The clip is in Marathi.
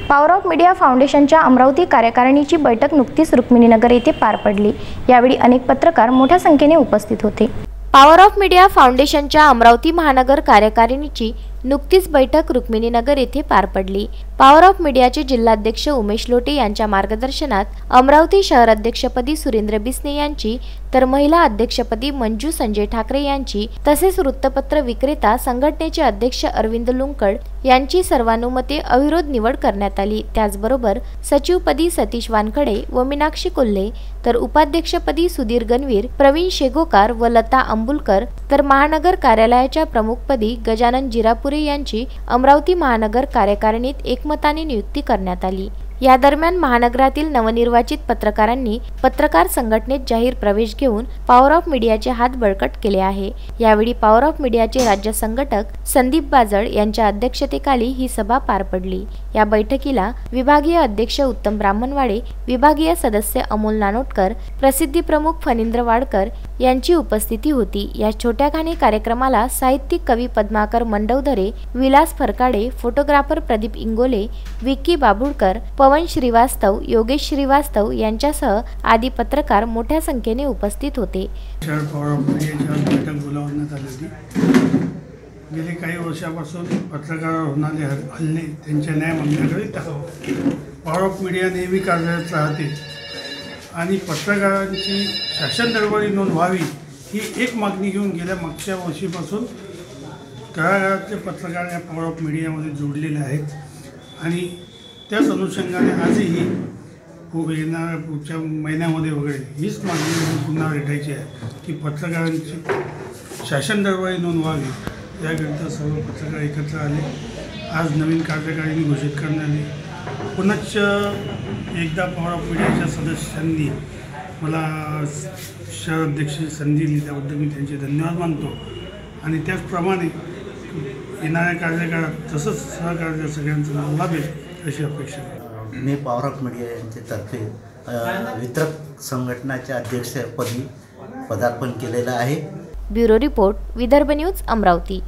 पॉवर ऑफ मीडिया फाउंडेशनच्या अमरावती कार्यकारिणीची बैठक नुकतीच रुक्मिणीनगर येथे पार पडली। यावेळी अनेक पत्रकार मोठ्या संख्येने उपस्थित होते। पॉवर ऑफ मीडिया फाउंडेशनच्या अमरावती महानगर कार्यकारिणीची नुकतीच बैठक रुक्मिणीनगर येथे पार पडली। पॉवर ऑफ मीडियाचे जिल्हाध्यक्ष उमेश लोटे यांच्या मार्गदर्शनात अमरावती शहर अध्यक्षपदी सुरेंद्र बिसने यांची, तर महिला अध्यक्षपदी मंजू संजय ठाकरे यांची, तसेच वृत्तपत्र विक्रेता संघटनेचे अध्यक्ष अरविंद लुंकड यांची सर्वानुमते अविरोध निवड करण्यात आली। त्याचबरोबर सचिवपदी सतीश वानखडे व मीनाक्षी कोल्हे, तर उपाध्यक्षपदी सुधीर गणवीर, प्रवीण शेगोकार व लता अंबुलकर, तर महानगर कार्यालयाच्या प्रमुखपदी गजानन जिरापुरे यांची अमरावती महानगर कार्यकारिणीत एकमताने नियुक्ती करण्यात आली। या दरम्यान महानगरातील नवनिर्वाचित पत्रकारांनी पत्रकार संघटनेत जाहीर प्रवेश घेऊन पॉवर ऑफ मीडियाचे हात बळकट केले आहे। यावेळी पॉवर ऑफ मीडियाचे राज्य संघटक संदीप बाजळ यांच्या अध्यक्षतेखाली ही सभा पार पडली। या बैठकीला विभागीय अध्यक्ष उत्तम ब्राह्मणवाडे, विभागीय सदस्य अमोल नानोटकर, प्रसिद्धी प्रमुख फणींद्र वाडकर यांची उपस्थिती होती। या छोट्याखानी कार्यक्रमाला साहित्यिक कवी पद्माकर मंडवधरे, विलास फरकाडे, फोटोग्राफर प्रदीप इंगोले, विक्की बाबुळकर, पवन श्रीवास्तव, योगेश श्रीवास्तव यांच्यासह आदी पत्रकार मोठ्या संख्येने उपस्थित होते। गेले काही वर्षापासून पत्रकारांवर होणारे हल्ले त्यांच्या न्याय मागण्याकरिता पॉवर ऑफ मीडिया नेहमी कार्यरत राहते आणि पत्रकारांची शासन दरबारी नोंद व्हावी ही एक मागणी घेऊन गेल्या मागच्या वर्षीपासून तळागाळातले पत्रकार या पॉवर ऑफ मीडियामध्ये जोडलेले आहेत आणि त्याच अनुषंगाने आजही येणाऱ्या पुढच्या महिन्यामध्ये वगैरे हीच मागणी पुन्हा भेटायची आहे की पत्रकारांची शासन दरबारी नोंद व्हावी। याकरिता सर्व पत्रकार एकत्र आले। आज नवीन कार्यकारिणी घोषित करण्यात आली। पुनश्च एकदा पॉवर ऑफ मीडियाच्या सदस्यांनी मला शहर अध्यक्षाची संधी दिली, त्याबद्दल मी त्यांचे धन्यवाद मानतो आणि त्याचप्रमाणे येणाऱ्या कार्यकाळात तसंच सहकार्य सगळ्यांचा लाभेल अशी अपेक्षा आहे। मी पॉवर ऑफ मीडिया यांच्यातर्फे वितरक संघटनाच्या अध्यक्षपदी पदार्पण केलेलं आहे। Bureau report, Vidarbha news, Amravati.